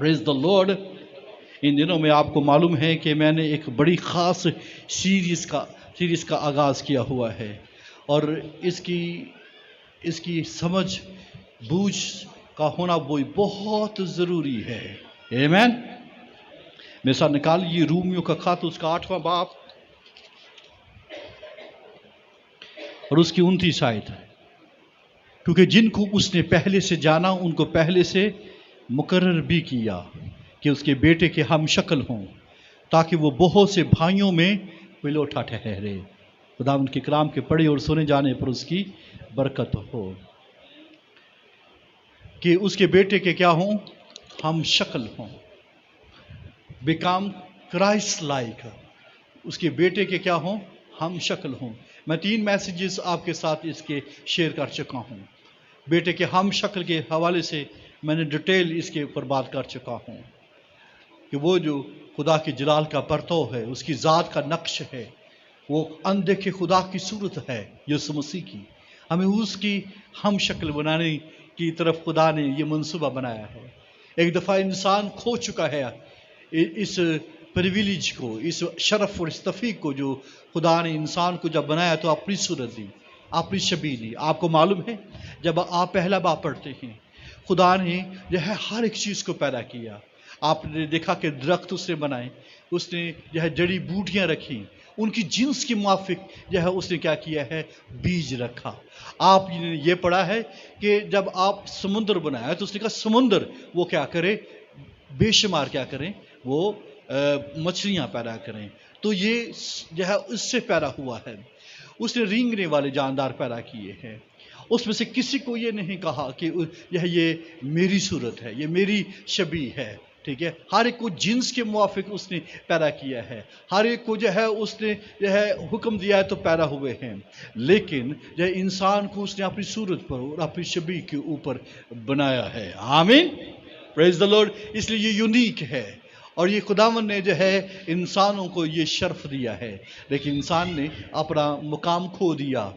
Praise the Lord. इन दिनों में आपको मालूम है कि मैंने एक बड़ी ख़ास सीरीज़ का आगाज़ किया हुआ है और इसकी समझ बूझ का होना वो बहुत ज़रूरी है। आमीन। मेरे साथ निकाल ये रोमियो का खत उसका 8वां बाब और उसकी 29 आयत। क्योंकि जिनको उसने पहले से जाना उनको पहले से मुकर्रर भी किया कि उसके बेटे के हम शक्ल हों, ताकि वो बहुत से भाइयों में पिलौठा ठहरे। खुदा उनके कलाम के पढ़े और सुने जाने पर उसकी बरकत हो। कि उसके बेटे के क्या हों? हम शक्ल हों, बिकम क्राइस्ट लाइक। उसके बेटे के क्या हों? हम शक्ल हों। मैं 3 मैसेजेस आपके साथ इसके शेयर कर चुका हूँ। बेटे के हम शक्ल के हवाले से मैंने डिटेल इसके ऊपर बात कर चुका हूँ कि वो जो खुदा की जलाल का परतव है, उसकी ज़ात का नक्श है, वो अनदेखे खुदा की सूरत है यीशु मसीह की। हमें उसकी हम शक्ल बनाने की तरफ खुदा ने ये मंसूबा बनाया है। एक दफ़ा इंसान खो चुका है इस प्रिविलेज को, इस शरफ और इस तफीक को जो खुदा ने इंसान को जब बनाया तो अपनी सूरत दी, अपनी शबीह दी। आपको मालूम है जब आप पहला बाब पढ़ते हैं, खुदा ने जो है हर एक चीज़ को पैदा किया। आपने देखा कि दरख्त उसने बनाए, उसने जो है जड़ी बूटियाँ रखी, उनकी जिन्स के मुआफिक जो है उसने क्या किया है? बीज रखा। आपने ये पढ़ा है कि जब आप समुद्र बनाया तो उसने कहा समुद्र वो क्या करे? बेशुमार क्या करें? वो मछलियाँ पैदा करें। तो ये जो है उससे पैदा हुआ है। उसने रेंगने वाले जानदार पैदा किए हैं। उसमें से किसी को ये नहीं कहा कि ये मेरी सूरत है, ये मेरी शबीह है। ठीक है, हर एक को जिन्स के मुआफिक उसने पैदा किया है। हर एक को जो है उसने जो है हुक्म दिया है तो पैदा हुए हैं। लेकिन जो इंसान को उसने अपनी सूरत पर और अपनी शबीह के ऊपर बनाया है। आमीन, प्रेज द लॉर्ड। इसलिए ये यूनिक है और ये खुदावन ने जो है इंसानों को ये शर्फ दिया है, लेकिन इंसान ने अपना मुकाम खो दिया।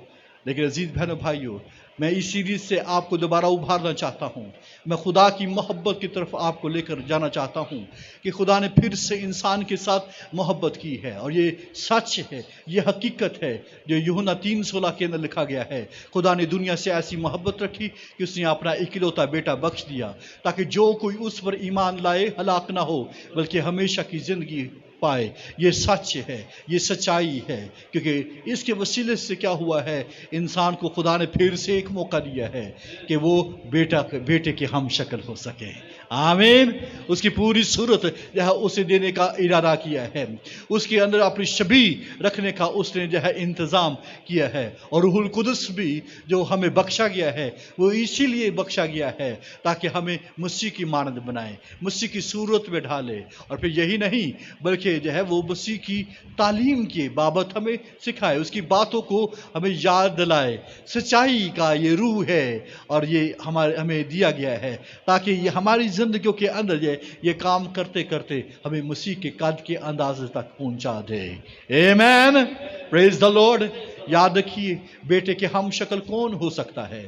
लेकिन अजीज बहनों भाइयों, मैं इस सीरीज से आपको दोबारा उभारना चाहता हूँ। मैं खुदा की मोहब्बत की तरफ आपको लेकर जाना चाहता हूँ कि खुदा ने फिर से इंसान के साथ मोहब्बत की है और ये सच है, ये हकीकत है जो यूहन्ना 3:16 के अंदर लिखा गया है। खुदा ने दुनिया से ऐसी मोहब्बत रखी कि उसने अपना इकलौता बेटा बख्श दिया, ताकि जो कोई उस पर ईमान लाए हलाक ना हो बल्कि हमेशा की जिंदगी पाए। ये सच है, ये सच्चाई है, क्योंकि इसके वसीले से क्या हुआ है? इंसान को खुदा ने फिर से एक मौका दिया है कि वो बेटे के हम शक्ल हो सके। आमीन। उसकी पूरी सूरत जो है उसे देने का इरादा किया है, उसके अंदर अपनी शबीह रखने का उसने जो है इंतज़ाम किया है। और रूहुल कुदस भी जो हमें बख्शा गया है वो इसीलिए बख्शा गया है ताकि हमें मसीह की मानद बनाए, मसीह की सूरत में ढाले। और फिर यही नहीं बल्कि जो है वो मसीह की तालीम के बाबत हमें सिखाए, उसकी बातों को हमें याद दिलाए। सच्चाई का ये रूह है और ये हमें दिया गया है ताकि ये हमारी जिंदगियों के अंदर ये काम करते करते हमें मसीह के कद के अंदाजे तक पहुंचा दे। आमीन, प्रेज द लॉर्ड। याद रखिए, बेटे के हम शक्ल कौन हो सकता है?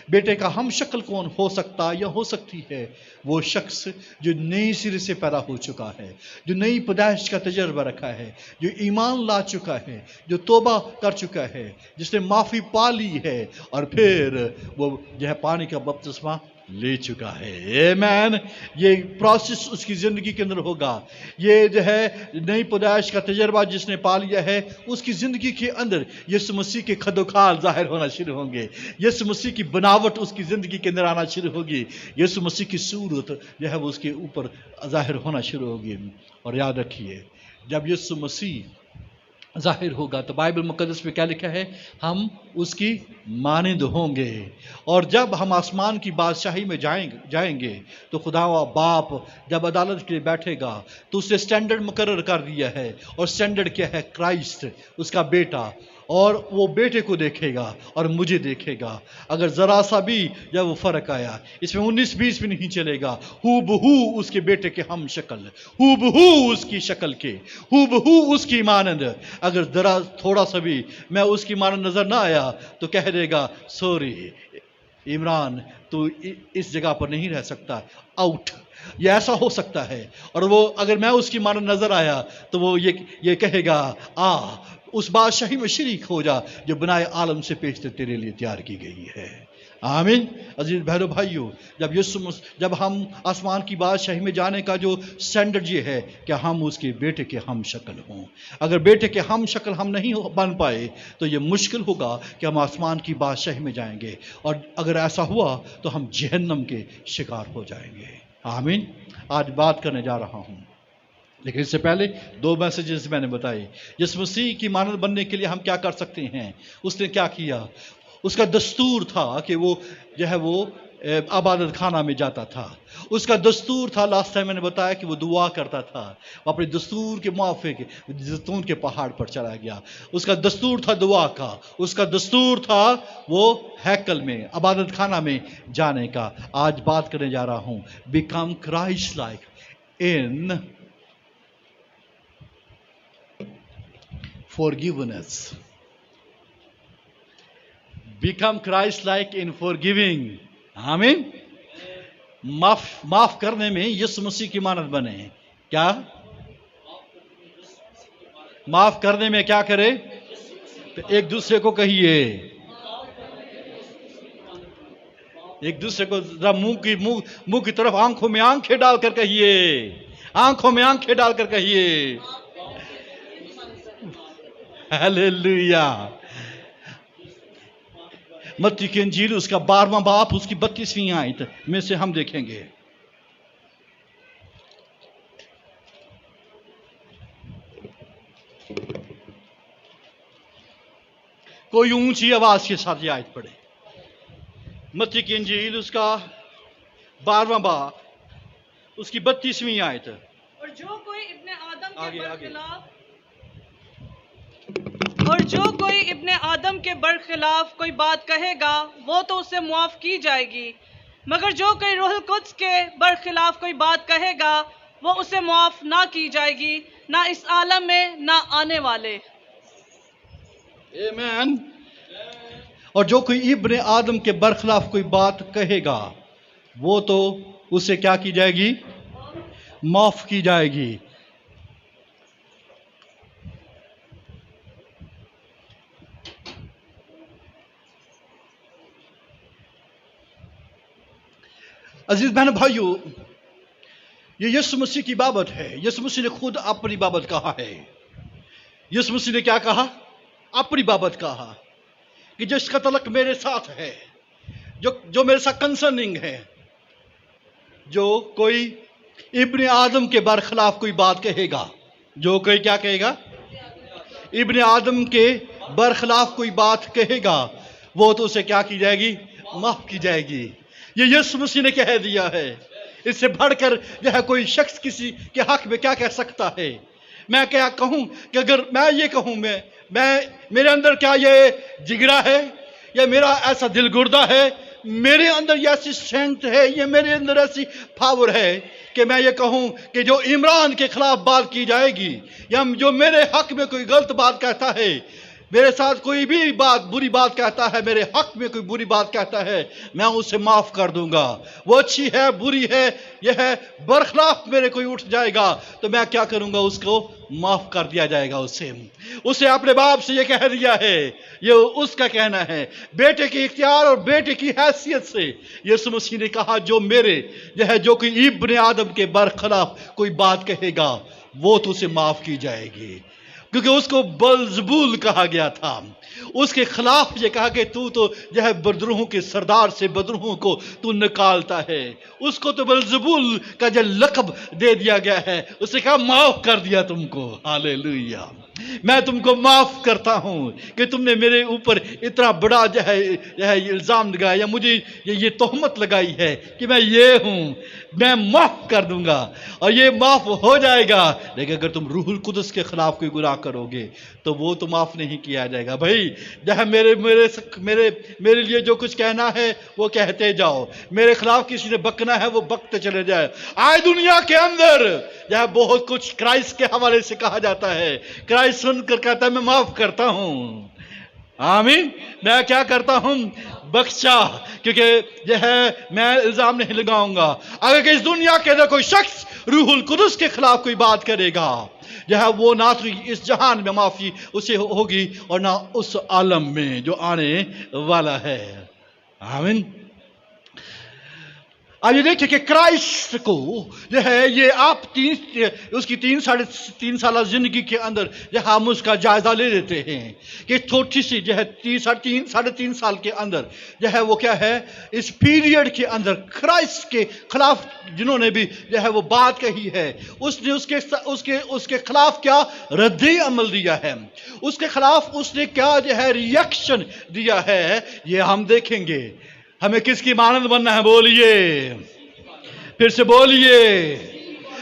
बेटे का हम शक्ल कौन हो सकता या हो सकती है? वो शख्स जो नए सिरे से पैदा हो चुका है, जो नई पैदाइश का तजर्बा रखा है, जो ईमान ला चुका है, जो तौबा कर चुका है, जिसने माफ़ी पा ली है और फिर वो जो है पानी का बपतिस्मा ले चुका है। आमीन। ये प्रोसेस उसकी ज़िंदगी के अंदर होगा। ये जो है नई पैदाइश का तजर्बा जिसने पा लिया है, उसकी ज़िंदगी के अंदर यीशु मसीह के खदोखाल ज़ाहिर होना शुरू होंगे। यीशु मसीह की बनावट उसकी ज़िंदगी के अंदर आना शुरू होगी। यीशु मसीह की सूरत जो है वो उसके ऊपर ज़ाहिर होना शुरू होगी। और याद रखिए, जब यीशु मसीह ज़ाहिर होगा तो बाइबल मुक़द्दस में क्या लिखा है? हम उसकी मानिंद होंगे। और जब हम आसमान की बादशाही में जाएंगे तो खुदा बाप जब अदालत के लिए बैठेगा तो उसने स्टैंडर्ड मुकर्रर कर दिया है। और स्टैंडर्ड क्या है? क्राइस्ट, उसका बेटा। और वो बेटे को देखेगा और मुझे देखेगा। अगर ज़रा सा भी जब वो फ़र्क आया, इसमें 19-20 भी नहीं चलेगा। हू बहू उसके बेटे के हम शक्ल, हू बहू उसकी शक्ल के, हू बहू उसकी मानंद। अगर ज़रा थोड़ा सा भी मैं उसकी मानंद नज़र ना आया तो कह देगा सॉरी, इमरान तो इस जगह पर नहीं रह सकता, आउट। ये ऐसा हो सकता है, और वो अगर मैं उसकी मानद नजर आया तो वो ये कहेगा, आ उस बादशाही में शरीक हो जा जो बनाए आलम से पेशतर तेरे लिए तैयार की गई है। आमीन। अजीज बहनों भाइयों, जब हम आसमान की बादशाही में जाने का जो स्टैंडर्ड ये है कि हम उसके बेटे के हम शक्ल हों। अगर बेटे के हम शक्ल हम नहीं बन पाए तो ये मुश्किल होगा कि हम आसमान की बादशाही में जाएंगे, और अगर ऐसा हुआ तो हम जहन्नम के शिकार हो जाएंगे। आमीन। आज बात करने जा रहा हूँ, लेकिन इससे पहले 2 मैसेजेस मैंने बताए। यीशु मसीह की मानद बनने के लिए हम क्या कर सकते हैं। उसने क्या किया, उसका दस्तूर था कि वो जो है वो इबादत खाना में जाता था। उसका दस्तूर था, लास्ट टाइम मैंने बताया कि वो दुआ करता था, वो अपने दस्तूर के मुआफिक जैतून के पहाड़ पर चला गया। उसका दस्तूर था दुआ का, उसका दस्तूर था वो हैकल में इबादत खाना में जाने का। आज बात करने जा रहा हूँ, become Christ like in forgiveness. Become Christ-like in forgiving. आमीन। माफ करने में यीशु मसीह की मानद बने। क्या माफ करने में क्या करे, तो एक दूसरे को कहिए, एक दूसरे को जरा मुंह की तरफ आंखों में आंखें डालकर कहिए, आंखों में आंखें डालकर कहिए, हालेलुया। मत्ती की इंजील उसका 12वां बाब उसकी 32वीं आयत में से हम देखेंगे। कोई ऊंची आवाज के साथ ये आयत पढ़े। मत्ती की इंजील उसका 12वां बाब उसकी 32वीं आयत। और जो कोई इब्ने आदम के आगे। बरखिलाफ और जो कोई इब्ने आदम के बरखिलाफ कोई बात कहेगा वो तो उससे मुआफ की जाएगी, मगर जो कोई रूहुल कुद्स के बरखिलाफ कोई बात कहेगा वो उसे मुआफ ना की जाएगी, ना इस आलम में ना आने वाले। आमीन। और जो कोई इब्ने आदम के बरखिलाफ कोई बात कहेगा वो तो उसे क्या की जाएगी, माफ की जाएगी। अजीज बहन भाइयों, ये यीशु मसीह की बाबत है। यीशु मसीह ने खुद अपनी बाबत कहा है। यीशु मसीह ने क्या कहा, अपनी बाबत कहा कि जिसका तलक मेरे साथ है, जो मेरे साथ कंसर्निंग है, जो कोई इब्ने आदम के बरखिलाफ कोई बात कहेगा, जो कोई क्या कहेगा, इब्ने आदम के बरखिलाफ कोई बात कहेगा वो तो उसे क्या की जाएगी, माफ की जाएगी। ये यीशु मसीह ने कह दिया है। इससे बढ़कर यह कोई शख्स किसी के हक में क्या कह सकता है। मैं क्या कहूं कि अगर मैं ये कहूं, मैं मेरे अंदर क्या ये जिगरा है, या मेरा ऐसा दिल गुर्दा है, मेरे अंदर ये ऐसी स्ट्रेंथ है, ये मेरे अंदर ऐसी पावर है कि मैं ये कहूं कि जो इमरान के खिलाफ बात की जाएगी, या जो मेरे हक में कोई गलत बात कहता है, मेरे साथ कोई भी बात बुरी बात कहता है, मेरे हक में कोई बुरी बात कहता है, मैं उसे माफ कर दूंगा। वो अच्छी है बुरी है, यह है बरखिलाफ मेरे कोई उठ जाएगा तो मैं क्या करूंगा, उसको माफ कर दिया जाएगा। उसे अपने बाप से ये कह दिया है, ये उसका कहना है। बेटे के इख्तियार और बेटे की हैसियत से यीशु मसीह ने कहा, जो कोई इब्ने आदम के बरखिलाफ कोई बात कहेगा वो तो उसे माफ की जाएगी, क्योंकि उसको बलजबूल कहा गया था। उसके खिलाफ ये कहा कि तू तो जो है बदरूहों के सरदार से बदरूहों को तू निकालता है। उसको तो बलजबूल का जो लक़ब दे दिया गया है, उसे कहा माफ कर दिया तुमको। हालेलुया। मैं तुमको माफ करता हूं कि तुमने मेरे ऊपर इतना बड़ा जो है इल्जाम लगाया, या मुझे ये तोहमत लगाई है कि मैं ये हूं, मैं माफ कर दूंगा और ये माफ हो जाएगा। लेकिन अगर तुम रूहुल कुद्स के खिलाफ कोई गुनाह करोगे तो वो तो माफ नहीं किया जाएगा। भाई जहाँ मेरे लिए जो कुछ कहना है वो कहते जाओ, मेरे खिलाफ किसी ने बकना है वो बकते चले जाए। आज दुनिया के अंदर जहाँ बहुत कुछ क्राइस्ट के हवाले से कहा जाता है, क्राइस्ट सुनकर कहता है मैं माफ करता हूं। आमीन। मैं क्या करता हूं, بخشا، کیونکہ جو ہے میں الزام نہیں لگاؤں گا۔ اگر کہ اس دنیا کے اندر کوئی شخص روح القدس کے خلاف کوئی بات کرے گا، جو ہے وہ نہ تو اس جہان میں معافی اسے ہوگی اور نہ اس عالم میں جو آنے والا ہے۔ آمین۔ اب یہ دیکھیں کہ کرائسٹ کو جو ہے یہ آپ اس کی 3 سالہ زندگی کے اندر جو ہم اس کا جائزہ لے لیتے ہیں کہ تھوڑی سی جو ہے 3.5 سال کے اندر جو ہے وہ کیا ہے، اس پیریڈ کے اندر کرائسٹ کے خلاف جنہوں نے بھی جو ہے وہ بات کہی ہے، اس نے اس کے خلاف کیا ردی عمل دیا ہے، اس کے خلاف اس نے کیا جو ہے ریئیکشن دیا ہے، یہ ہم دیکھیں گے۔ ہمیں کس کی مانند بننا ہے؟ بولیے، پھر سے بولیے،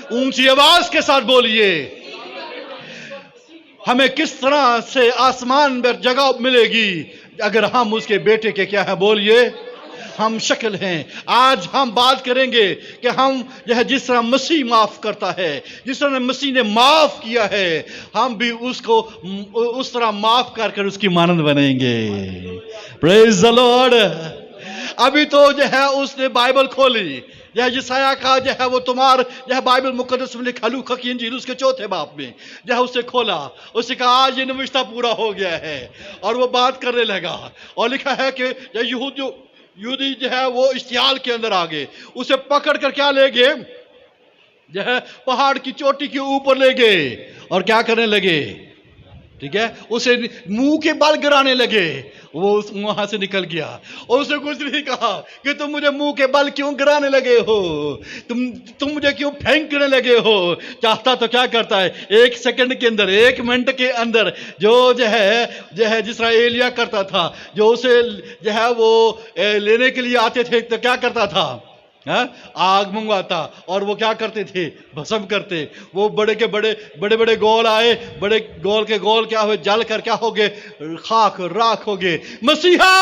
اونچی آواز کے ساتھ بولیے۔ ہمیں کس طرح سے آسمان میں جگہ ملے گی اگر ہم اس کے بیٹے کے کیا ہے؟ بولیے، ہم شکل ہیں۔ آج ہم بات کریں گے کہ ہم جو ہے جس طرح مسیح معاف کرتا ہے، جس طرح مسیح نے معاف کیا ہے، ہم بھی اس کو اس طرح معاف کر اس کی مانند بنیں گے۔ پریز دی لارڈ۔ ابھی تو جو ہے اس نے بائبل کھولی، جو ہے یسایہ کا جو ہے وہ تمہار جو ہے بائبل مقدس میں لکھا، لوکا کی انجیل اس کے 4 باب میں جو ہے اسے کھولا، اس نے کہا آج یہ نوشتہ پورا ہو گیا ہے، اور وہ بات کرنے لگا اور لکھا ہے کہ یہودی جو ہے وہ اشتعال کے اندر آ گئے، اسے پکڑ کر کیا لے گئے، جو ہے پہاڑ کی چوٹی کے اوپر لے گئے اور کیا کرنے لگے، ٹھیک ہے، اسے منہ کے بل گرانے لگے۔ وہ وہاں سے نکل گیا اور اسے کچھ نہیں کہا کہ تم مجھے منہ کے بل کیوں گرانے لگے ہو، تم مجھے کیوں پھینکنے لگے ہو۔ چاہتا تو کیا کرتا ہے 1 سیکنڈ کے اندر، 1 منٹ کے اندر جو ہے جس طرح ایلیا کرتا تھا، جو اسے جو ہے وہ لینے کے لیے آتے تھے تو کیا کرتا تھا، آگ منگواتا اور وہ کیا کرتے تھے، بھسم کرتے۔ وہ بڑے گول آئے، بڑے گول کے گول کیا ہوئے، جل کر کیا ہو گئے، خاک راکھ ہو گئے۔ مسیحا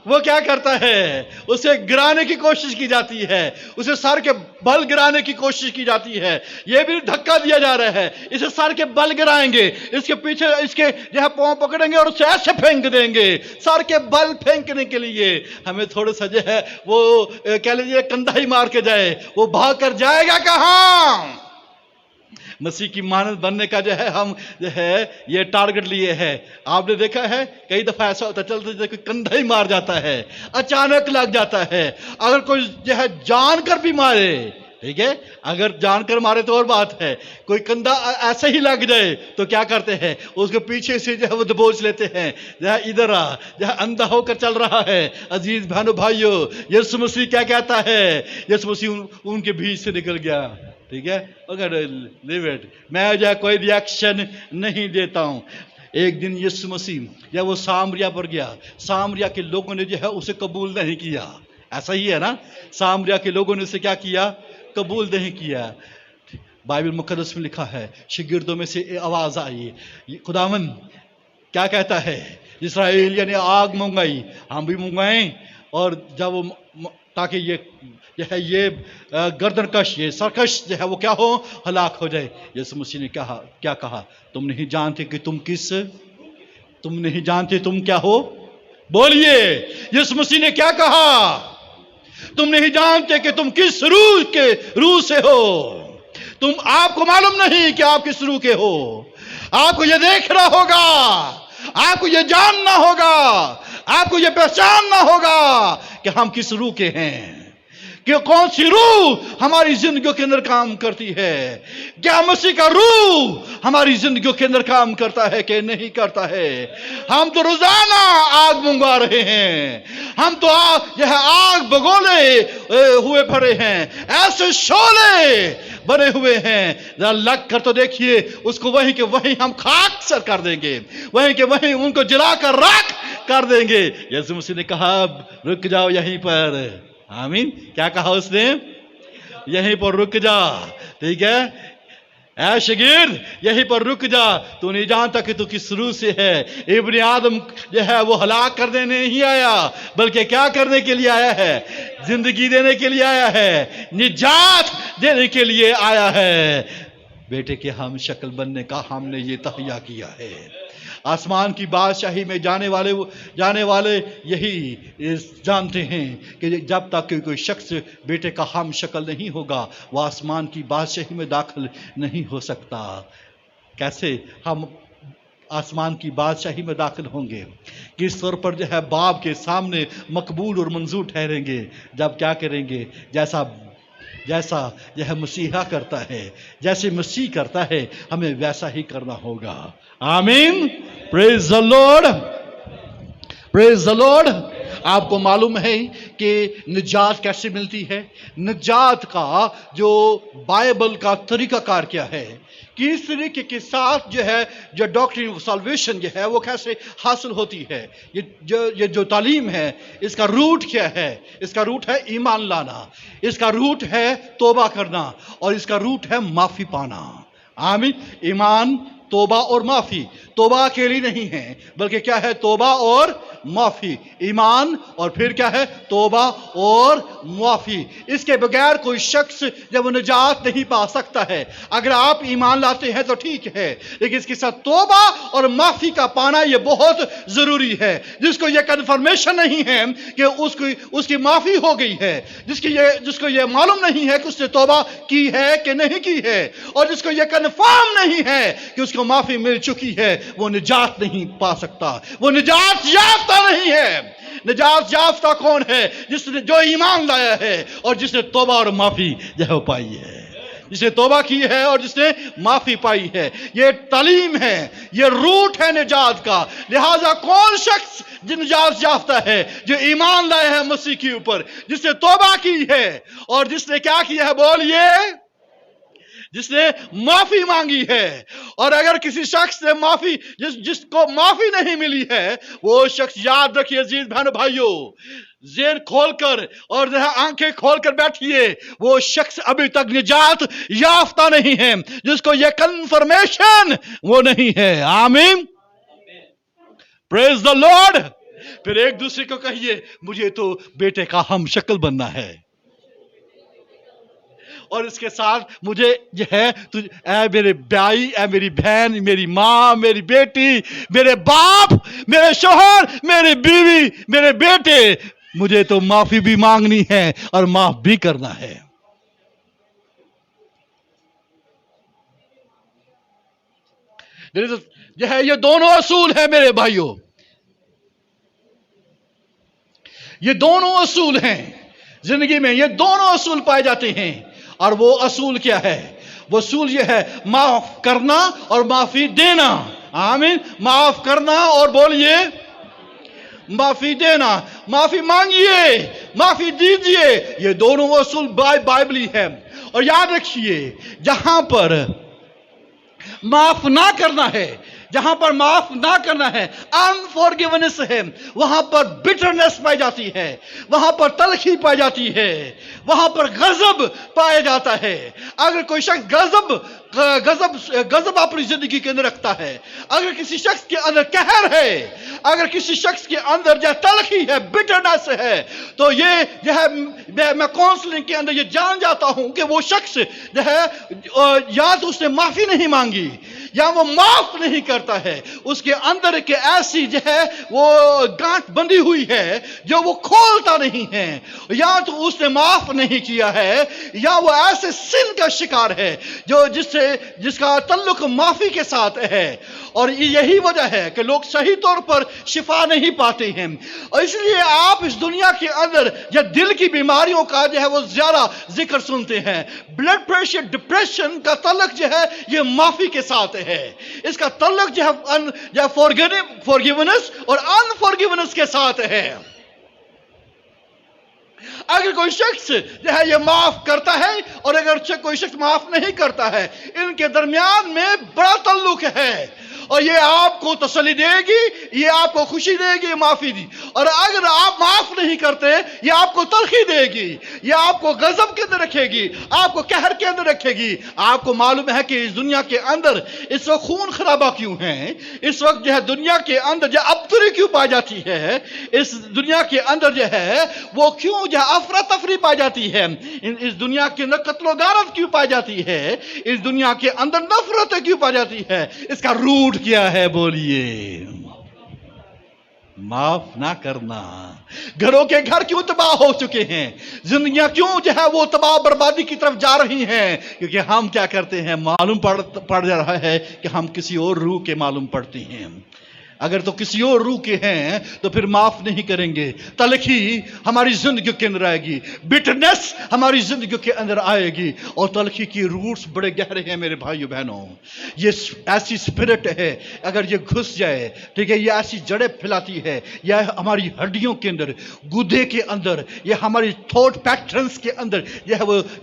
وہ کیا کرتا ہے، اسے گرانے کی کوشش کی جاتی ہے، اسے سر کے بل گرانے کی کوشش کی جاتی ہے۔ یہ بھی دھکا دیا جا رہا ہے، اسے سر کے بل گرائیں گے، اس کے پیچھے اس کے جو ہے پاؤں پکڑیں گے اور اسے ایسے پھینک دیں گے۔ سر کے بل پھینکنے کے لیے ہمیں تھوڑا سا جو ہے وہ کہہ لیجیے کندھا ہی مار کے جائے، وہ بھاگ کر جائے گا کہاں؟ مسیح کی مانند بننے کا جو ہے ہم جو ہے یہ ٹارگٹ لیے ہے۔ آپ نے دیکھا ہے کئی دفعہ ایسا ہوتا ہے، چلتے کوئی کندھا ہی مار جاتا ہے، اچانک لگ جاتا ہے۔ اگر کوئی جو ہے جان کر بھی مارے، ٹھیک ہے، اگر جان کر مارے تو اور بات ہے، کوئی کندھا ایسے ہی لگ جائے تو کیا کرتے ہیں، اس کے پیچھے سے جو ہے وہ دبوچ لیتے ہیں، جو ہے ادھر آ، جو ہے اندھا ہو کر چل رہا ہے۔ عزیز بہنوں بھائیوں، یسوع مسیح کیا کہتا ہے، یسوع مسیح ان کے بیچ سے نکل گیا، ٹھیک ہے، اگر لیو اٹ، میں جو ہے کوئی ریاکشن نہیں دیتا ہوں۔ ایک دن یسوع مسیح جب وہ سامریا پر گیا، سامریا کے لوگوں نے جو ہے اسے قبول نہیں کیا، ایسا ہی ہے نا، سامریا کے لوگوں نے اسے کیا کیا، قبول نہیں کیا۔ بائبل مقدس میں لکھا ہے شاگردوں میں سے آواز آئی، خداوند کیا کہتا ہے، اسرائیلیوں نے آگ منگائی، ہم بھی منگوائیں، اور جب وہ تاکہ یہ گردن کش، یہ سرکش جو ہے وہ کیا ہو، ہلاک ہو جائے۔ یسوع مسیح نے کیا کہا، تم نہیں جانتے کہ تم نہیں جانتے تم کیا ہو، بولیے، یسوع مسیح نے کیا کہا، تم نہیں جانتے کہ تم کس روح سے ہو، آپ کو معلوم نہیں کہ آپ کس روح کے ہو، آپ کو یہ دیکھنا ہوگا، آپ کو یہ جاننا ہوگا، آپ کو یہ پہچاننا ہوگا کہ ہم کس روح کے ہیں، کہ کون سی روح ہماری زندگیوں کے اندر کام کرتی ہے، کیا مسیح کا روح ہماری زندگیوں کے اندر کام کرتا ہے کہ نہیں کرتا ہے۔ ہم تو روزانہ آگ منگوا رہے ہیں، ہم تو آگ بگولے ہوئے بھرے ہیں، ایسے شعلے بنے ہوئے ہیں، ذرا لگ کر تو دیکھیے اس کو، وہیں کہ وہیں ہم خاک سر کر دیں گے، وہیں کہ وہیں ان کو جلا کر راکھ کر دیں گے۔ یسوع مسیح نے کہا رک جاؤ یہیں پر، آمین، کیا کہا اس نے، یہیں پر رک جا، ٹھیک ہے، اے شاگرد یہیں پر رک جا، تو نہیں جانتا کہ تو کس روح سے ہے۔ ابن آدم جو ہے وہ ہلاک کرنے نہیں آیا، بلکہ کیا کرنے کے لیے آیا ہے، زندگی دینے کے لیے آیا ہے، نجات دینے کے لیے آیا ہے۔ بیٹے کے ہم شکل بننے کا ہم نے یہ تہیا کیا ہے۔ आसमान की बादशाही में जाने वाले यही जानते हैं कि जब तक कि कोई शख्स बेटे का हम शक्ल नहीं होगा वह आसमान की बादशाही में दाखिल नहीं हो सकता। कैसे हम आसमान की बादशाही में दाखिल होंगे? किस तौर पर जो है बाप के सामने मकबूल और मंजूर ठहरेंगे? जब क्या करेंगे? जैसा यह मसीहा करता है, जैसे मसीह करता है, हमें वैसा ही करना होगा। आमीन। Praise the lord, praise the Lord. आपको मालूम है कि निजात कैसे मिलती है? निजात का जो बाइबल का तरीकाकार क्या है, कि इस तरीके के साथ जो डॉक्ट्रिन ऑफ सल्वेशन जो है वो कैसे हासिल होती है। ये जो तालीम है इसका रूट क्या है? इसका रूट है ईमान लाना, इसका रूट है तौबा करना, और इसका रूट है माफी पाना। आमीन। ईमान, तौबा और माफी। तौबा अकेली नहीं है, बल्कि क्या है? तौबा और माफी। ईमान और फिर क्या है? तौबा और माफी। इसके बगैर कोई शख्स जब निजात नहीं पा सकता है। अगर आप ईमान लाते हैं तो ठीक है, लेकिन इसके साथ तौबा और माफी का पाना ये बहुत जरूरी है। जिसको ये कन्फर्मेशन नहीं है कि उसकी माफी हो गई है, जिसको ये मालूम नहीं है कि उसने तौबा की है कि नहीं की है, और जिसको ये कन्फर्म नहीं है कि उसको माफी मिल चुकी है, वो निजात नहीं पा सकता। वो निजात याफ्ता नहीं है। निजात याफ्ता कौन है? जिसने जो ईमान लाया है और जिसने तौबा और माफी जो है पाई है, जिसने तौबा की है और जिसने माफी पाई है। ये तालीम है, ये रूट है निजात का। लिहाजा कौन शख्स जो निजात याफ्ता है? जो ईमान लाया है मसीह के ऊपर, जिसने तौबा की है और जिसने क्या किया है? बोलिए, जिसने माफी मांगी है। और अगर किसी शख्स ने माफी जिसको माफी नहीं मिली है, वो शख्स याद रखिए अजीज बहनों भाइयों, जेर खोलकर और आंखें खोलकर बैठिए, वो शख्स अभी तक निजात याफ्ता नहीं है, जिसको ये कन्फर्मेशन वो नहीं है। आमीन। Praise the Lord. फिर एक दूसरे को कहिए, मुझे तो बेटे का हम शक्ल बनना है, और इसके साथ मुझे जो है ऐ मेरे भाई, ऐ मेरी बहन, मेरी माँ, मेरी बेटी, मेरे बाप, मेरे शोहर, मेरी बीवी, मेरे बेटे, मुझे तो माफी भी मांगनी है और माफ भी करना है। जो है ये दोनों असूल है मेरे भाइयों, ये दोनों असूल हैं जिंदगी में। ये दोनों असूल पाए जाते हैं। और वो असूल क्या है? वो असूल ये है, माफ करना और माफी देना। आमीन। माफ करना और बोलिए माफी देना। माफी मांगिए, माफी दीजिए। ये दोनों असूल बाइबली है। और याद रखिए, जहां पर माफ ना करना है, जहां पर माफ ना करना है, अनफॉरगिवनेस है, वहां पर बिटरनेस पाई जाती है, वहां पर तलखी पाई जाती है, वहां पर गजब पाया जाता है। अगर कोई शख्स गजब अपनी जिंदगी के अंदर रखता है, अगर किसी शख्स के अंदर कहर है, अगर किसी शख्स के अंदर जो तलखी है, बिटरनेस है, तो ये जो है मैं काउंसलिंग के अंदर ये जान जाता हूं कि वो शख्स जो है या तो उसने माफी नहीं मांगी या वो माफ नहीं करता है। उसके अंदर के ऐसी जो है वो गांठ बंधी हुई है जो वो खोलता नहीं है, या तो उसने माफ नहीं किया है, या वो ऐसे सिन का शिकार है जिसका ताल्लुक माफी के साथ है। और यही वजह है कि लोग सही तौर पर शिफा नहीं पाते हैं। और इसलिए आप इस दुनिया के अंदर या दिल की बीमारियों का जो है वो ज्यादा जिक्र सुनते हैं। ब्लड प्रेशर, डिप्रेशन का ताल्लुक जो है ये माफी के साथ है। इसका ताल्लुक जो है फॉरगिवनेस और अनफॉरगिवनेस के साथ है। अगर कोई शख्स जो है ये माफ करता है और अगर कोई शख्स माफ नहीं करता है, इनके दरमियान में बड़ा ताल्लुक है। और ये आपको तसल्ली देगी, ये आपको खुशी देगी माफी दी। और अगर आप माफ नहीं करते, ये आपको तलखी देगी, ये आपको गजब के अंदर रखेगी, आपको कहर के अंदर रखेगी। आपको मालूम है कि इस दुनिया के अंदर इस वक्त खून खराबा क्यों है? इस वक्त जो है दुनिया के अंदर जो अबतरी क्यों पाई जाती है? इस दुनिया के अंदर जो है वो क्यों जो अफरा तफरी पाई जाती है? इस दुनिया के अंदर कत्लो गारत क्यों पाई जाती है? इस दुनिया के अंदर नफरत क्यों पाई जाती है? इसका रूट क्या है बोलिए? माफ ना करना। घरों के घर क्यों तबाह हो चुके हैं? जिंदगियां क्यों जो है वो तबाह बर्बादी की तरफ जा रही हैं? क्योंकि हम क्या करते हैं, मालूम पड़ रहा है कि हम किसी और रूह के मालूम पड़ते हैं। अगर तो किसी और रूह के हैं तो फिर माफ नहीं करेंगे। तलखी हमारी जिंदगी के अंदर आएगी, बिटरनेस हमारी जिंदगी के अंदर आएगी, और तलखी की रूट्स बड़े गहरे हैं मेरे भाइयों बहनों। ये ऐसी स्पिरिट है, अगर ये घुस जाए, ठीक है, ये ऐसी जड़ें फैलाती है, यह हमारी हड्डियों के अंदर, गुदे के अंदर, ये हमारी थॉट पैटर्न्स के अंदर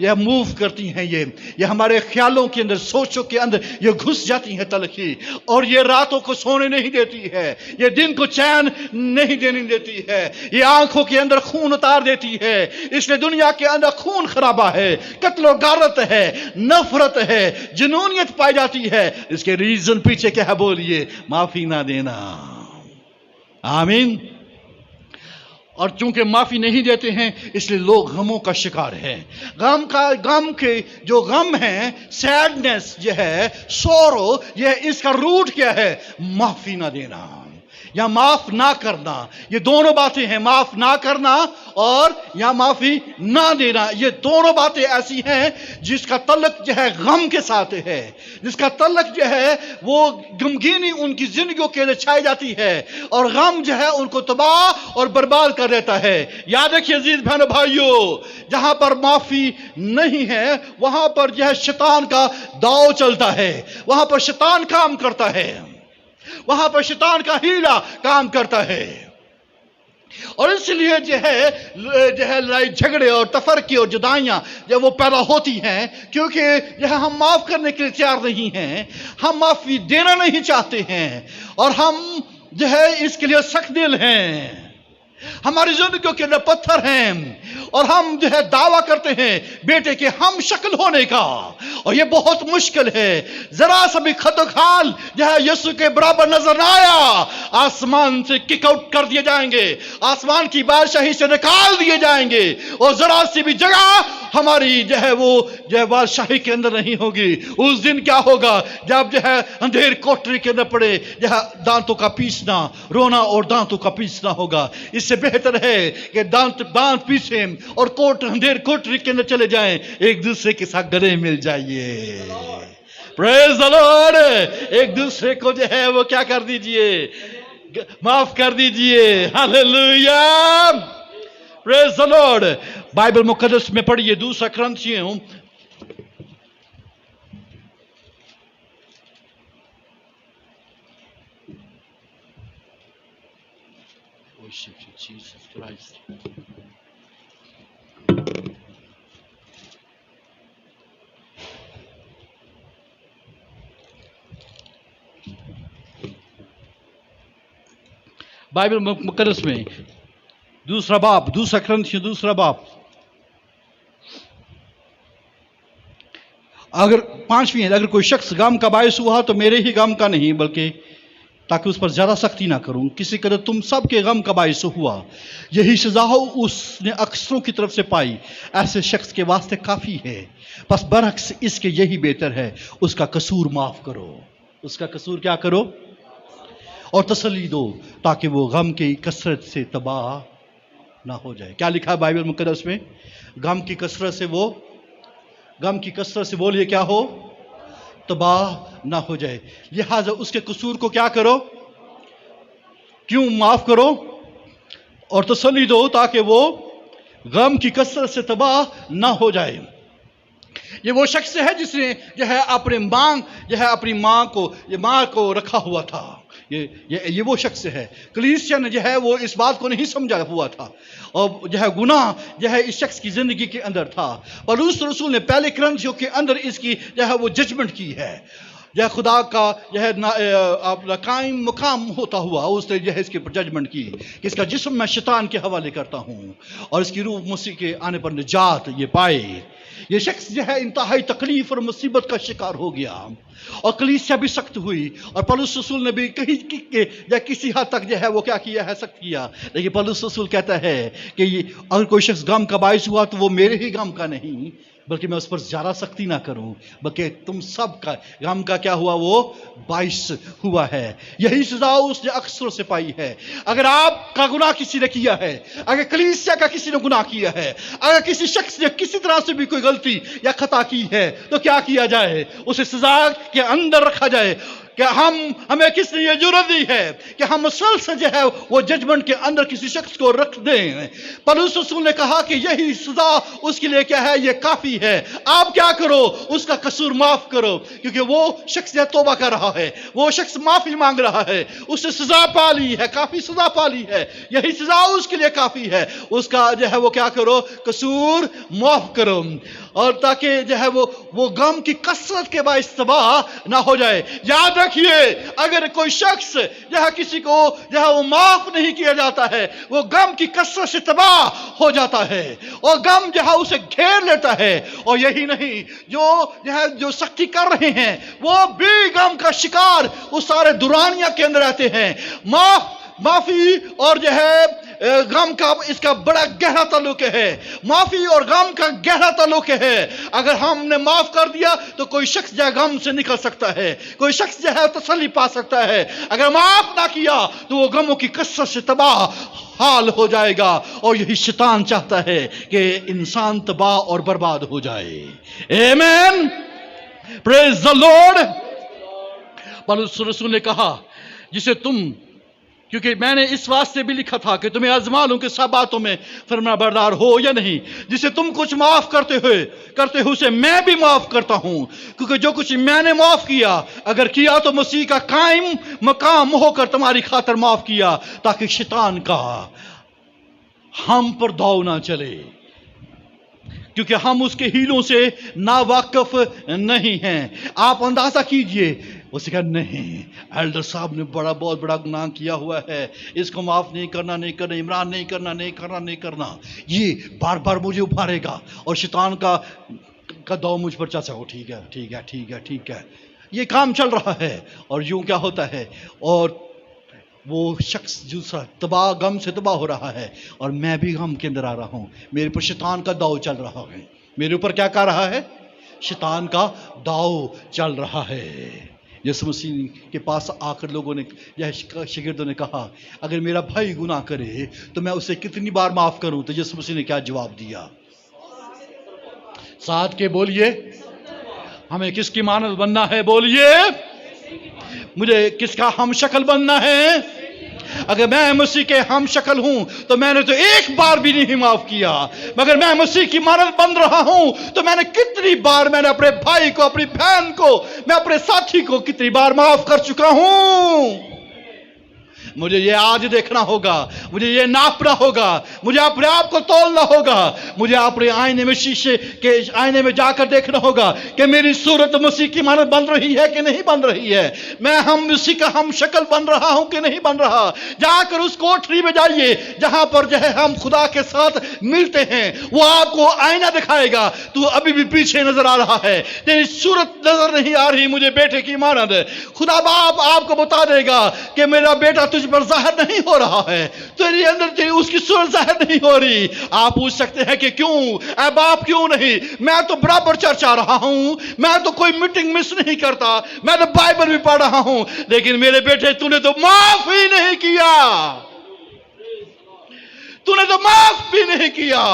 यह मूव करती हैं। ये हमारे ख्यालों के अंदर, सोचों के अंदर ये घुस जाती हैं तलखी, और ये रातों को सोने नहीं देती है, ये दिन को चैन नहीं देने देती है, ये आंखों के अंदर खून उतार देती है। इसलिए दुनिया के अंदर खून खराबा है, कत्लो गारत है, नफरत है, जुनूनियत पाई जाती है। इसके रीजन पीछे क्या है बोलिए? माफी ना देना। आमीन। और चूंकि माफी नहीं देते हैं, इसलिए लोग गमों का शिकार हैं। गम के जो गम है, सैडनेस जो है, सोरो, यह इसका रूट क्या है? माफी ना देना या माफ ना करना। ये दोनों बातें हैं, माफ ना करना और या माफी ना देना। ये दोनों बातें ऐसी हैं जिसका तल्लुक जो है गम के साथ है, जिसका तल्लुक जो है वो गमगीनी उनकी जिंदगियों के लिए छाई जाती है, और गम जो है उनको तबाह और बर्बाद कर देता है। याद रखिए अजीज बहनों भाइयों, जहां पर माफी नहीं है वहां पर जो है शैतान का दाव चलता है, वहां पर शैतान काम करता है, वहां पर शैतान का हीला काम करता है। और इसलिए जो है लड़ाई झगड़े और तफरकी और जुदाइयां जब वो पैदा होती हैं, क्योंकि यह हम माफ करने के लिए तैयार नहीं हैं, हम माफी देना नहीं चाहते हैं, और हम जो है इसके लिए सख्त दिल हैं। हमारी जिंदगियों के अंदर पत्थर हैं, और हम जो है दावा करते हैं बेटे के हम शक्ल होने का, और ये बहुत मुश्किल है। जरा सा भी खतोखाल जो है यीशु के बराबर नजर ना आया, आसमान से किक आउट कर दिए जाएंगे, आसमान की बादशाही से निकाल दिए जाएंगे, और जरा सी भी जगह हमारी जो है वो जो है बादशाही के अंदर नहीं होगी। उस दिन क्या होगा? जब जो है अंधेर कोठरी के अंदर पड़े, जो है दांतों का पीसना, रोना और दांतों का पीसना होगा। इससे बेहतर है कि दांत पीसे और अंधेर कोठरी के अंदर चले जाएं, एक दूसरे के साथ गले मिल जाइए। Praise the Lord. एक दूसरे को जो है वो क्या कर दीजिए? माफ कर दीजिए। Hallelujah. Praise the lord. Bible मुकद्दस में पढ़िए 2 कुरिन्थियों 2 मुकद्दस में 2 बाब, 2 कुरिन्थियों 2 बाब, अगर 5वीं है, अगर कोई शख्स गम का बायस हुआ तो मेरे ही गम का नहीं, बल्कि ताकि उस पर ज्यादा सख्ती ना करूं, किसी कदर तुम सब के गम का बायस हुआ, यही सजा हो उसने अक्सरों की तरफ से पाई, ऐसे शख्स के वास्ते काफी है। बस बरअक्स इसके यही बेहतर है, उसका कसूर माफ करो। उसका कसूर क्या करो? और तसल्ली दो, ताकि वो गम की कसरत से तबाह ना हो जाए। क्या लिखा है बाइबल मुकद्दस में? गम की कसरत से बोलिए क्या हो? तबाह ना हो जाए। लिहाजा उसके कसूर को क्या करो? क्यों माफ करो और तसल्ली दो, ताकि वो गम की कसरत से तबाह ना हो जाए। ये वो शख्स है जिसने जो है अपनी माँ को रखा हुआ था। ये वो शख्स है। कलीसिया ने जो है वो इस बात को नहीं समझा हुआ था, और जो है गुनाह जो है इस शख्स की जिंदगी के अंदर था। पौलुस रसूल ने पहले कुरिन्थियों के अंदर इसकी जो है वो जजमेंट की है। यह खुदा का यह कायम मुकाम होता हुआ उसने जो है इसके ऊपर जजमेंट की कि इसका जिस्म मैं शैतान के हवाले करता हूँ, और इसकी रूह मसीह के आने पर निजात ये पाए। ये शख्स जो है इंतहाई तकलीफ और मुसीबत का शिकार हो गया, और कलीसिया भी सख्त हुई, और पौलुस रसूल ने भी किसी हद तक जो है वो क्या किया है? सख्त किया। लेकिन पौलुस रसूल कहता है कि अगर कोई शख्स गम का बायस हुआ तो वो मेरे ही गम का नहीं, बल्कि मैं उस पर ज़्यादा सख्ती ना करूं, बल्कि तुम सब का गम का क्या हुआ, वो बाइस हुआ है। यही सजा उसने अक्सरों से पाई है। अगर आपका गुनाह किसी ने किया है, अगर कलीसिया का किसी ने गुनाह किया है, अगर किसी शख्स ने किसी तरह से भी कोई गलती या खता की है, तो क्या किया जाए, उसे सजा के अंदर रखा जाए। कि हमें किसने ये जुर्रत दी है कि हम मुसलसल जो है वो जजमेंट के अंदर किसी शख्स को रख दें। पौलुस रसूल ने कहा कि यही सजा उसके लिए क्या है, ये काफी है। आप क्या करो, उसका कसूर माफ करो, क्योंकि वो शख्स जो तौबा कर रहा है, वो शख्स माफी मांग रहा है, उसने सजा पा ली है, काफी सजा पा ली है, यही सजा उसके लिए काफी है। उसका जो है वो क्या करो, कसूर माफ करो, और ताकि जो है वो गम की कसरत के बायस तबाह ना हो जाए। याद रखिए, अगर कोई शख्स जहां किसी को जहां वो माफ नहीं किया जाता है, वो गम की कसरत से तबाह हो जाता है, और गम जहां उसे घेर लेता है। और यही नहीं, जो सख्ती कर रहे हैं वो भी गम का शिकार उस सारे दुरानिया के अंदर रहते हैं। माफी और जो है गम का इसका बड़ा गहरा ताल्लुक है। माफी और गम का गहरा ताल्लुक है। अगर हमने माफ कर दिया तो कोई शख्स जो है गम से निकल सकता है, कोई शख्स जो है तसल्ली पा सकता है। अगर माफ ना किया तो वो गमों की कसरत से तबाह हाल हो जाएगा, और यही शैतान चाहता है कि इंसान तबाह और बर्बाद हो जाए। आमीन, प्रेज द लॉर्ड। पौलुस रसूल ने कहा, जिसे तुम, क्योंकि मैंने इस वास्ते भी लिखा था कि तुम्हें आजमा लूं कि सब बातों में फरमाबरदार हो या नहीं। जिसे तुम कुछ माफ करते हो उसे मैं भी माफ करता हूं, क्योंकि जो कुछ मैंने माफ किया, अगर किया तो मसीह का कायम मकाम होकर तुम्हारी खातिर माफ किया, ताकि शैतान का हम पर दाव ना चले, क्योंकि हम उसके हीलों से नावाकिफ नहीं हैं। आप अंदाजा कीजिए, उसने कहा नहीं, एल्डर साहब ने बहुत बड़ा गुनाह किया हुआ है, इसको माफ नहीं करना, इमरान नहीं करना। ये बार बार मुझे उभारेगा, और शैतान का दाव मुझ पर चल सको। ठीक है, ये काम चल रहा है। और यूं क्या होता है, और वो शख्स दूसरा गम से तबाह हो रहा है, और मैं भी गम के अंदर आ रहा हूं। मेरे पर शैतान का दाव चल रहा है। मेरे ऊपर क्या कर रहा है, शैतान का दाव चल रहा है। यीशु मसीह के पास आकर लोगों ने, शागिर्दों ने कहा, अगर मेरा भाई गुनाह करे तो मैं उसे कितनी बार माफ करूं? तो यीशु मसीह ने क्या जवाब दिया? साथ के बोलिए, हमें किसकी मानद बनना है? बोलिए, मुझे किसका हम शक्ल बनना है? अगर मैं मसीह के हम शक्ल हूं तो मैंने तो एक बार भी नहीं माफ किया। मगर मैं मसीह की मानद बन रहा हूं तो मैंने कितनी बार, मैंने अपने भाई को, अपनी बहन को, मैं अपने साथी को कितनी बार माफ कर चुका हूं। मुझे ये आज देखना होगा, मुझे ये नापना होगा, मुझे अपने आप को तोलना होगा, मुझे अपने आईने में, शीशे के आईने में जाकर देखना होगा कि मेरी सूरत मसीह की मानद बन रही है कि नहीं बन रही है। मैं मसीह का हम शक्ल बन रहा हूं कि नहीं बन रहा। जाकर उस कोठरी में जाइए जहां पर जो है हम खुदा के साथ मिलते हैं, वो आपको आईना दिखाएगा। तू अभी भी पीछे नजर आ रहा है, तेरी सूरत नजर नहीं आ रही मुझे बेटे की मानद। खुदा बाप आपको बता देगा कि मेरा बेटा तुझ पर जाहिर नहीं हो रहा है, तेरे अंदर तेरी उसकी सूरत जाहिर नहीं हो रही। आप पूछ सकते हैं कि क्यों ऐ बाप, क्यों नहीं? मैं तो बराबर चर्च आ रहा हूं, मैं तो कोई मीटिंग मिस नहीं करता, मैं तो बाइबल भी पढ़ रहा हूं, लेकिन मेरे बेटे तूने तो माफ ही नहीं किया, तूने तो माफ भी नहीं किया।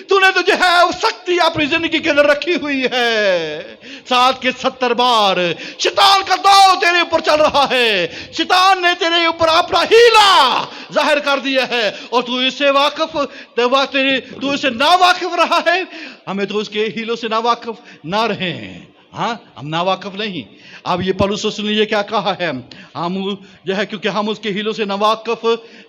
तूने तो जो है सख्ती अपनी जिंदगी के अंदर रखी हुई है। 70 बार शैतान का दाव तेरे ऊपर चल रहा है, शैतान ने तेरे ऊपर अपना हीला जाहिर कर दिया है, और तू इससे तू इससे ना वाकिफ रहा है। हमें तो उसके हीलों से ना वाकिफ ना रहे, हाँ, हम ना वाकिफ नहीं। अब ये पौलुस रसूल ने ये क्या कहा है, हम जो है, क्योंकि हम उसके हीलों से नावाकिफ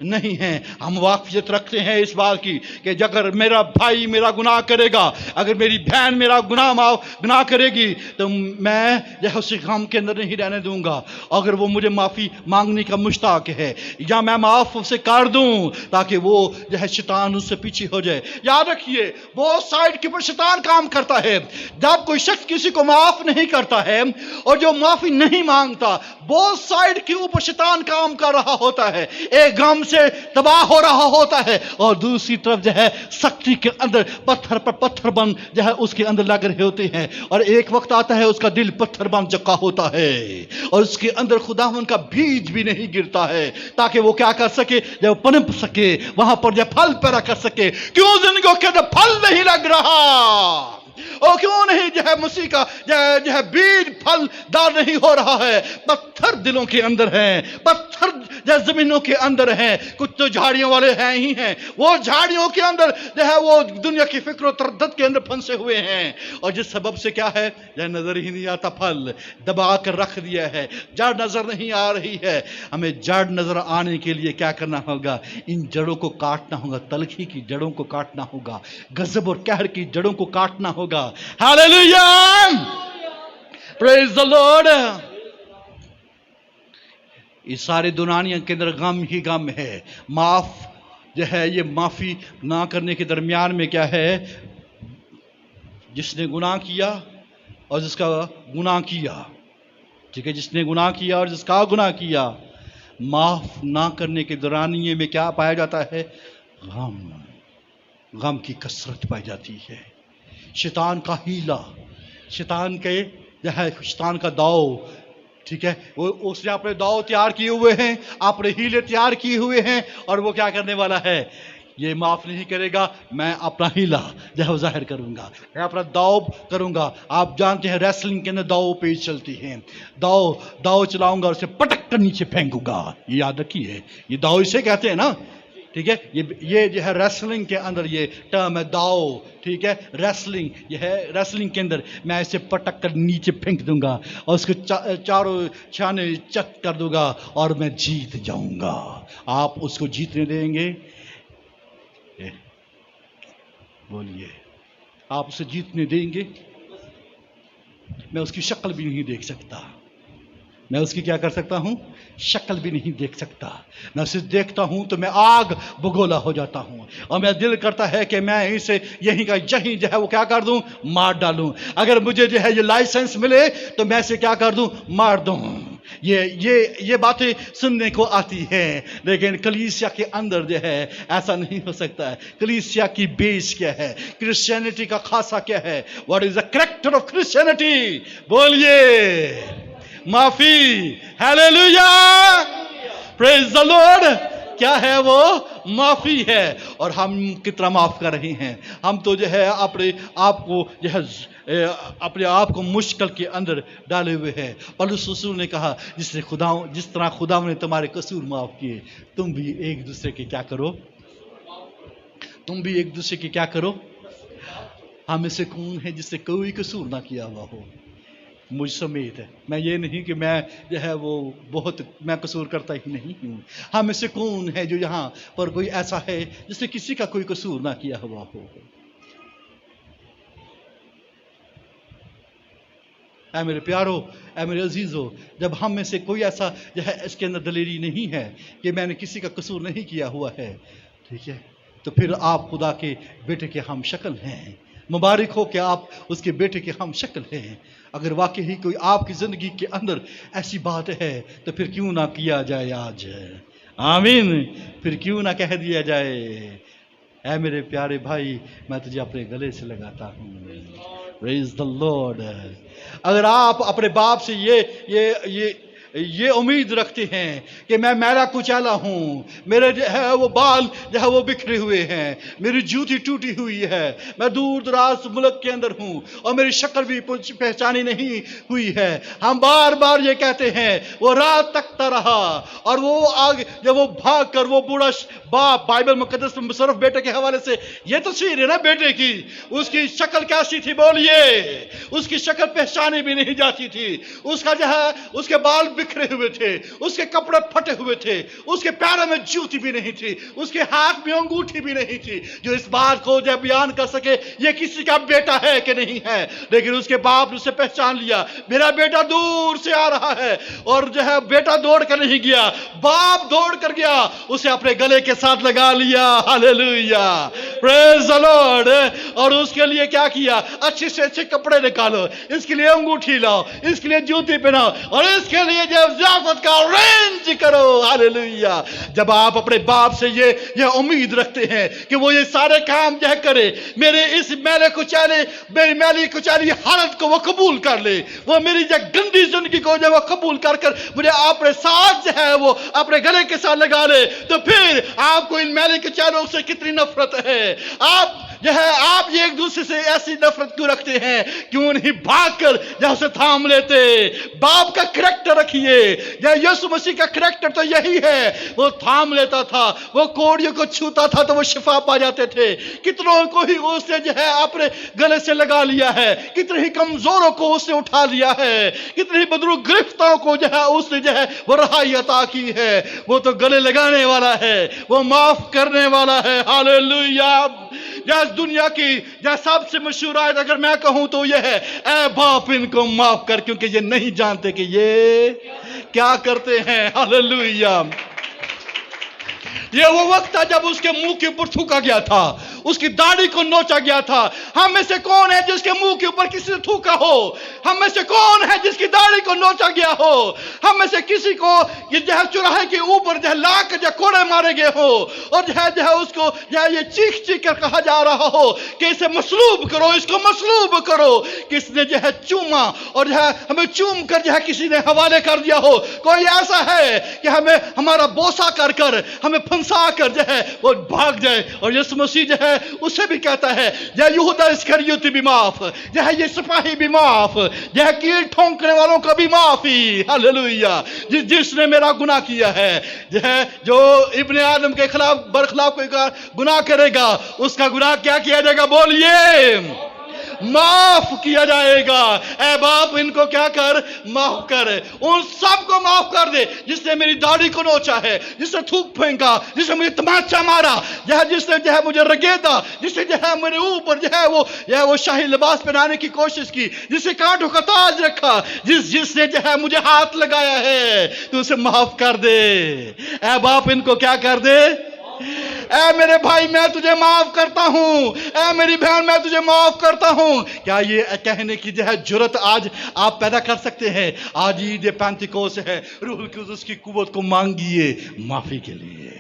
नहीं हैं, हम वाकिफियत रखते हैं इस बात की कि अगर मेरा भाई मेरा गुनाह करेगा, अगर मेरी बहन मेरा गुनाह करेगी, तो मैं जो है उसे गम के अंदर नहीं रहने दूंगा। अगर वो मुझे माफ़ी मांगने का मुश्ताक है, या मैं माफ़ उसे कर दूं ताकि वो जो है शैतान उससे पीछे हो जाए। याद रखिए, बहुत साइड के ऊपर शैतान काम करता है। जब कोई शख्स किसी को माफ माफ नहीं करता है और जो माफी नहीं मांगता, बोथ साइड के ऊपर शैतान काम कर रहा होता है। एक गम से तबाह हो रहा होता है और दूसरी तरफ जो है सख्ती के अंदर पत्थर पर पत्थर बन जो है उसके अंदर लग रहे होते हैं। और एक वक्त आता है उसका दिल पत्थर बन चुका होता है और उसके अंदर खुदावन का बीज भी नहीं गिरता है ताकि वो क्या कर सके, जब पनप सके, वहां पर जब फल पैदा कर सके। क्यों जिंदगी के अंदर फल नहीं लग रहा? और क्यों नहीं जो है मसीह का जो है बीज फलदार नहीं हो रहा है? पत्थर दिलों के अंदर हैं, पत्थर जो जमीनों के अंदर हैं। कुछ तो झाड़ियों वाले हैं ही हैं, वो झाड़ियों के अंदर जो है वो दुनिया की फिक्र और तरद्दुद के अंदर फंसे हुए हैं और जिस सबब से क्या है, जो नजर ही नहीं आता, फल दबा कर रख दिया है, जड़ नजर नहीं आ रही है। हमें जड़ नजर आने के लिए क्या करना होगा? इन जड़ों को काटना होगा, तलखी की जड़ों को काटना होगा, गजब और कहर की जड़ों को काटना होगा। Hallelujah, praise the Lord. इस सारे दुनिया के अंदर गम ही गम है। माफ जो है, ये माफी ना करने के दरमियान में क्या है, जिसने गुनाह किया और जिसका गुनाह किया, ठीक है, जिसने गुनाह किया और जिसका गुनाह किया, माफ ना करने के दौरानिए में क्या पाया जाता है? गम की कसरत पाई जाती है। शैतान का हीला, शैतान के जो है शैतान का दाव, ठीक है, वो उसने अपने दाव तैयार किए हुए हैं, अपने हीले तैयार किए हुए हैं और वो क्या करने वाला है? ये माफ नहीं करेगा, मैं अपना हीला जो है जाहिर करूंगा, मैं अपना दाव करूंगा। आप जानते हैं रेसलिंग के अंदर दाव पेज चलती है, दाव चलाऊंगा और उसे पटक कर नीचे फेंकूंगा। ये याद रखिए, ये दाव इसे कहते हैं ना, ठीक है। ये जो है रेसलिंग के अंदर ये टर्म है दाव, ठीक है। रेसलिंग ये है, रेसलिंग के अंदर मैं इसे पटक कर नीचे फेंक दूंगा और उसके चारों छाने चक कर दूंगा और मैं जीत जाऊंगा। आप उसको जीतने देंगे? बोलिए, आप उसे जीतने देंगे? मैं उसकी शक्ल भी नहीं देख सकता, मैं उसकी क्या कर सकता हूं? शक्ल भी नहीं देख सकता। मैं उसे देखता हूं तो मैं आग बगोला हो जाता हूं और मेरा दिल करता है कि मैं इसे यहीं का यहीं जो है वो क्या कर दूं? मार डालूं। अगर मुझे जो है ये लाइसेंस मिले तो मैं इसे क्या कर दूं? मार दूं। ये बातें सुनने को आती हैं, लेकिन कलीसिया के अंदर जो है ऐसा नहीं हो सकता है। कलीसिया की बेस क्या है? क्रिश्चियनिटी का खासा क्या है? What is the character of Christianity? बोलिए, माफी। Hallelujah, praise the Lord. क्या है वो? माफी है। और हम कितना माफ कर रहे हैं? हम तो जो है अपने आप को जो है अपने आप को मुश्किल के अंदर डाले हुए हैं। पौलुस रसूल ने कहा, जिस तरह खुदा ने तुम्हारे कसूर माफ किए, तुम भी एक दूसरे के क्या करो? तुम भी एक दूसरे के क्या करो? हम में से कौन है जिससे कोई कसूर ना किया हुआ हो? मुझ समेत है। मैं ये नहीं कि मैं जो है वो मैं कसूर करता ही नहीं हूँ। हम में से कौन है जो यहाँ पर कोई ऐसा है जिसने किसी का कोई कसूर ना किया हुआ हो? ऐ मेरे प्यारो, ऐ मेरे अजीजों, जब हम में से कोई ऐसा जो है इसके अंदर दलेरी नहीं है कि मैंने किसी का कसूर नहीं किया हुआ है, ठीक है, तो फिर आप खुदा के बेटे के हम शक्ल हैं। मुबारक हो कि आप उसके बेटे के हम शक्ल हैं। अगर वाकई ही कोई आपकी जिंदगी के अंदर ऐसी बात है तो फिर क्यों ना किया जाए आज? आमीन। फिर क्यों ना कह दिया जाए, ऐ मेरे प्यारे भाई, मैं तुझे अपने गले से लगाता हूँ। Praise the Lord. अगर आप अपने बाप से ये उम्मीद रखते हैं कि मैं मैला कुचैला हूँ, मेरे जो है वो बाल जो है वो बिखरे हुए हैं, मेरी जूती टूटी हुई है, मैं दूर दराज मुल्क के अंदर हूँ और मेरी शक्ल भी पहचानी नहीं हुई है। हम बार बार ये कहते हैं। वो रात तकता रहा और वो आगे जब वो भाग कर वो बूढ़ा बाप, बाइबल मुकद्दस में मुशर्रफ बेटे के हवाले से ये तस्वीर है ना बेटे की, उसकी शक्ल कैसी थी? बोलिए, उसकी शक्ल पहचानी भी नहीं जाती थी। उसका जो है उसके बाल बिखरे हुए थे, उसके कपड़े फटे हुए थे, उसके पैरों में जूती भी नहीं थी, उसके हाथ में अंगूठी भी नहीं थी, जो इस बात को जब बयान कर सके ये किसी का बेटा है कि नहीं है। लेकिन उसके बाप ने उसे पहचान लिया, मेरा बेटा दूर से आ रहा है। और जो है बेटा दौड़ कर नहीं गया, बाप दौड़ कर गया, उसे अपने गले के साथ लगा लिया। Hallelujah, praise the Lord. और उसके लिए क्या किया, अच्छे से अच्छे कपड़े निकालो, इसके लिए अंगूठी लाओ, इसके लिए जूती पहनाओ, और इसके लिए जब ज़ियाफत का अरेंज करो। हालेलुया। जब आप अपने बाप से ये उम्मीद रखते हैं कि वो ये सारे काम जो है करे, मेरे इस मेरी मैली कुचैली हालत को वो कबूल कर ले, वो मेरी जो गंदी जिंदगी को जो वो कबूल कर मुझे अपने साथ जो है वो अपने गले के साथ लगा ले, तो फिर आपको इन मैली कुचैलों से कितनी नफरत है। आप ये एक दूसरे से ऐसी नफरत क्यों रखते हैं, क्यों नहीं भागकर जहां से थाम लेते। बाप का करैक्टर रखिए। यीशु मसीह का करैक्टर तो यही है, वो थाम लेता था, वो कोड़ियों को छूता था तो वो शिफा पा जाते थे। कितनों को ही उसने जो है अपने गले से लगा लिया है, कितने ही कमजोरों को उसने उठा लिया है, कितने ही बदरूह गिरफ्तारों को जो है उसने जो है वो रहाई अता की है। वो तो गले लगाने वाला है, वो माफ करने वाला है। हालेलुया। दुनिया की सबसे मशहूर आयत अगर मैं कहूं तो यह है, ऐ बाप इनको माफ कर, क्योंकि ये नहीं जानते कि ये क्या करते हैं। हालेलुया। ये वो वक्त था जब उसके मुंह के ऊपर थूका गया था, उसकी दाढ़ी को नोचा गया था। हम में से कौन है जिसके मुंह के ऊपर किसी ने थूका हो? हम में से कौन है जिसकी दाढ़ी को नोचा गया हो? हम में से किसी को ये जो है चौराहे के ऊपर जो है लाख जो कोड़े मारे गए हो, और जो है उसको जो है ये चीख चीख कर कहा जा रहा हो कि इसे मसलूब करो, इसको मसलूब करो। किसने जो है चूमा और जो है हमें चूम कर जो है किसी ने हवाले कर दिया हो। कोई ऐसा है कि हमें हमारा बोसा कर कर हमें फंसा कर जो है वो भाग जाए। और यीशु मसीह जो है उसे भी कहता है, यह यहूदा इस्करियोती भी माफ, यह ये सिपाही भी माफ, यह कील ठोंकने वालों का भी माफी। हालेलुया। जिसने मेरा गुनाह किया है, जो इब्ने आदम के खिलाफ बरखिलाफ कोई गुनाह करेगा, उसका गुनाह क्या किया जाएगा? बोलिए, माफ किया जाएगा। ऐ बाप इनको क्या कर, माफ कर, उन सबको माफ कर दे जिसने मेरी दाढ़ी को नोचा है, जिसने थूक फेंका, जिसने मुझे तमाचा मारा, जिसने जो है मुझे रगेदा, जिसने जो है मेरे ऊपर जो है वो शाही लिबास पहनाने की कोशिश की, जिसने कांटों का ताज रखा, जिसने जो है मुझे हाथ लगाया है, तो उसे माफ कर दे। ऐ बाप इनको क्या कर दे? ऐ मेरे भाई मैं तुझे माफ करता हूं, ऐ मेरी बहन मैं तुझे माफ करता हूं। क्या ये कहने की जो है जुर्रत आज आप पैदा कर सकते हैं? आज ईद पेंतिकोस है, रूहुल कुद्दुस की कुव्वत को मांगिए माफी के लिए।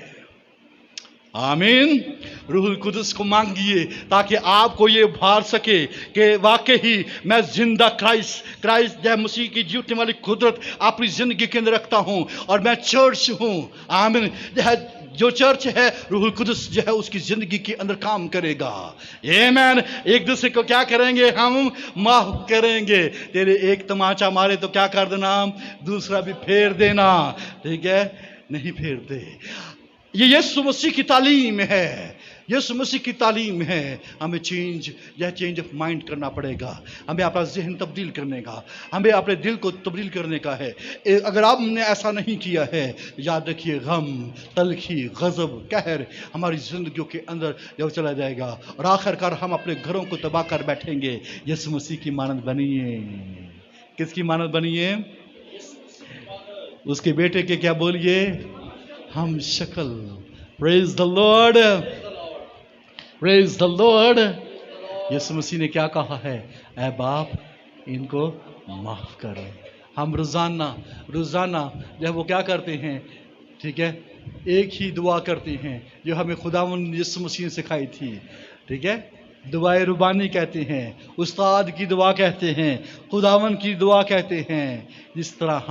आमीन। रूहुल कुद्दुस को मांगिए ताकि आपको ये भार सके कि वाकई ही मैं जिंदा क्राइस्ट जो मसीह की जीवने वाली कुदरत अपनी जिंदगी के अंदर रखता हूं, और मैं चर्च हूं। आमीन। जो चर्च है रूहुल कुद्दुस जो है उसकी जिंदगी के अंदर काम करेगा। आमीन। एक दूसरे को क्या करेंगे? हम माफ करेंगे। तेरे एक तमाचा मारे तो क्या कर देना? दूसरा भी फेर देना। ठीक है? नहीं फेरते। ये यीशु मसीह की तालीम है, यीशु मसीह की तालीम है। हमें चेंज ऑफ माइंड करना पड़ेगा, हमें अपना जहन तब्दील करने का, हमें अपने दिल को तब्दील करने का है। अगर आपने ऐसा नहीं किया है, याद रखिए गम, तलखी, गज़ब, कहर हमारी जिंदगियों के अंदर जब चला जाएगा, और आखिरकार हम अपने घरों को तबाह कर बैठेंगे। यीशु मसीह की मानद बनिए। किसकी मानद बनिए? उसके बेटे के क्या बोलिए? हम शक्ल। Praise the lord, praise the lord. Yeshu Masih ने क्या कहा है? ऐ बाप इनको माफ कर। हम रोजाना जब वो क्या करते हैं, ठीक है, एक ही दुआ करते हैं जो हमें खुदावंद यीशु मसीह ने सिखाई थी। ठीक है, दुआए रुबानी कहते हैं, उस्ताद की दुआ कहते हैं, खुदावंद की दुआ कहते हैं। जिस तरह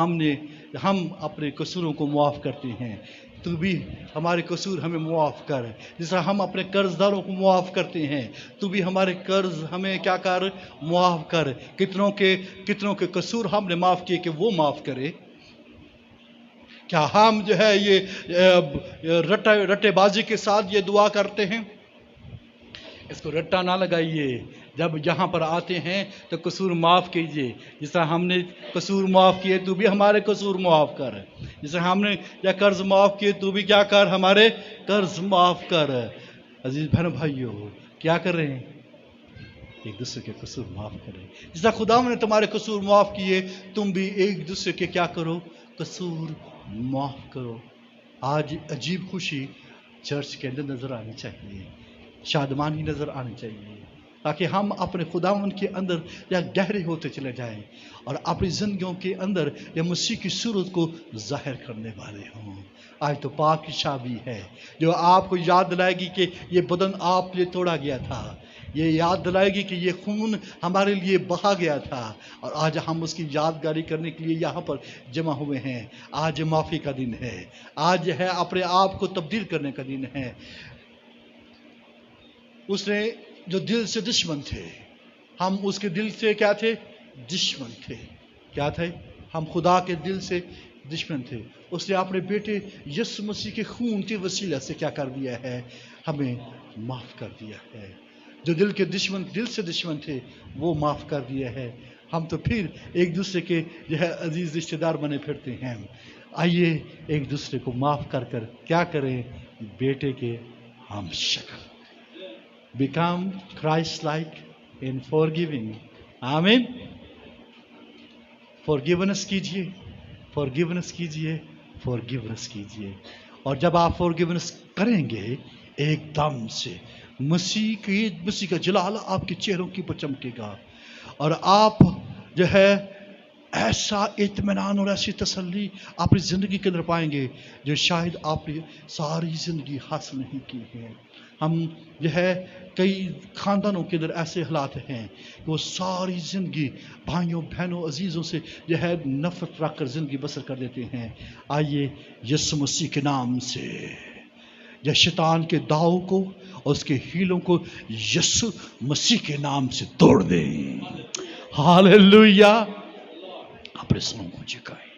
हम अपने कसूरों को माफ़ करते हैं, तू भी हमारे कसूर हमें मुआफ़ कर। जिस तरह हम अपने कर्जदारों को मुआफ़ करते हैं, तू भी हमारे कर्ज हमें क्या कर, मुआफ़ कर। कितनों के कसूर हमने माफ़ किए कि वो माफ़ करे। क्या हम जो है ये रट्टेबाजी के साथ ये दुआ करते हैं اس کو رٹا نہ لگائیے. جب یہاں پر آتے ہیں تو قصور معاف کیجیے. جس طرح ہم نے قصور معاف کیے تو بھی ہمارے قصور معاف کر. جس طرح ہم نے یا قرض معاف کیے تو بھی کیا کر, ہمارے قرض معاف کر. عزیز بہنوں بھائیو, کیا کر رہے ہیں؟ ایک دوسرے کے قصور معاف کریں. جس طرح خدا نے تمہارے قصور معاف کیے, تم بھی ایک دوسرے کے کیا کرو, قصور معاف کرو. آج عجیب خوشی چرچ کے اندر نظر آنی چاہیے, شادمانی نظر آنی چاہیے, تاکہ ہم اپنے خداوند کے اندر یا گہرے ہوتے چلے جائیں اور اپنی زندگیوں کے اندر یا مسیح کی صورت کو ظاہر کرنے والے ہوں. آج تو پاک کی شابی ہے جو آپ کو یاد دلائے گی کہ یہ بدن آپ لیے توڑا گیا تھا, یہ یاد دلائے گی کہ یہ خون ہمارے لیے بہا گیا تھا, اور آج ہم اس کی یادگاری کرنے کے لیے یہاں پر جمع ہوئے ہیں. آج معافی کا دن ہے, آج ہے اپنے آپ کو تبدیل کرنے کا دن ہے. اس نے جو دل سے دشمن تھے, ہم اس کے دل سے کیا تھے, دشمن تھے. کیا تھے؟ ہم خدا کے دل سے دشمن تھے. اس نے اپنے بیٹے یسوع مسیح کے خون کے وسیلہ سے کیا کر دیا ہے, ہمیں معاف کر دیا ہے. جو دل کے دشمن, دل سے دشمن تھے, وہ معاف کر دیا ہے. ہم تو پھر ایک دوسرے کے جو ہے عزیز رشتہ دار بنے پھرتے ہیں. آئیے ایک دوسرے کو معاف کر کر کیا کریں, بیٹے کے ہم شکل. Become Christ-like in forgiving. آمین. Forgiveness کیجیے, forgiveness کیجیے, forgiveness کیجیے. اور جب آپ forgiveness کریں گے, ایک دم سے مسیح کا جلال آپ کے چہروں کی پر چمکے گا, اور آپ جو ہے ایسا اطمینان اور ایسی تسلی اپنی زندگی کے اندر پائیں گے جو شاید آپ نے ساری زندگی حاصل نہیں کی ہے. ہم جو ہے کئی خاندانوں کے اندر ایسے حالات ہیں کہ وہ ساری زندگی بھائیوں بہنوں عزیزوں سے جو ہے نفرت رکھ کر زندگی بسر کر دیتے ہیں. آئیے یسوع مسیح کے نام سے یا شیطان کے داؤ کو اور اس کے ہیلوں کو یسوع مسیح کے نام سے توڑ دیں. ہاللویا. اپنے سروں کو جھکائیں.